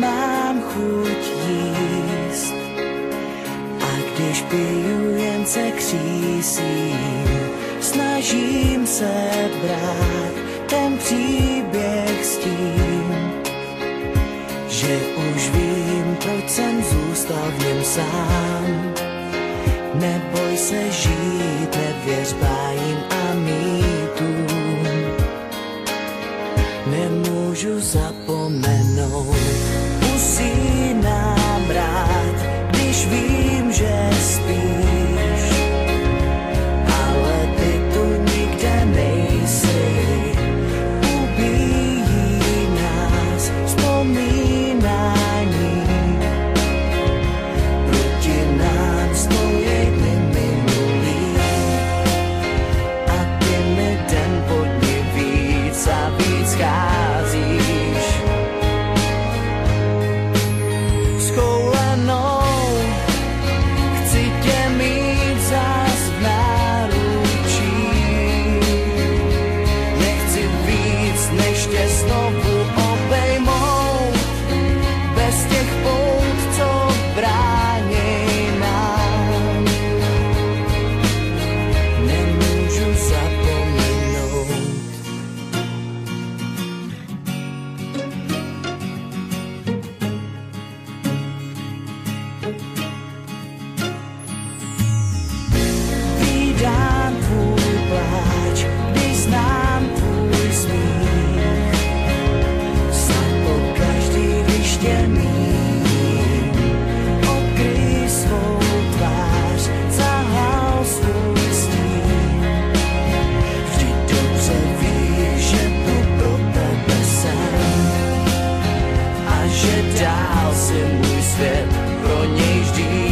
mám chuť jíst. A když piju, jen se křísím, snažím se brát ten příběh s tím, že už vím, proč jsem zůstal v něm sám. Neboj se žít, nevěř bájím a mýtům. Nemůžu zapomenout, usínám rád, když vím, že spíš, ale ty tu nikde nejsi. Ubíjí nás vzpomínání, proti nám stojí dny minulý a ty mi den po dni víc a víc cházíš. Schoulenou chci tě mít zas v náručí, nechci víc, než tě znovu obejmout, bez těch pout, co brání nám. Nemůžu zapomenout. Vídám tvůj pláč, když znám tvůj smích. Snad pokaždý, když tě míním, odkryj svou tvář, zahal svůj stín. Vždyť dobře víš, že tu pro tebe jsem a že dál si můj svět pro něj vždy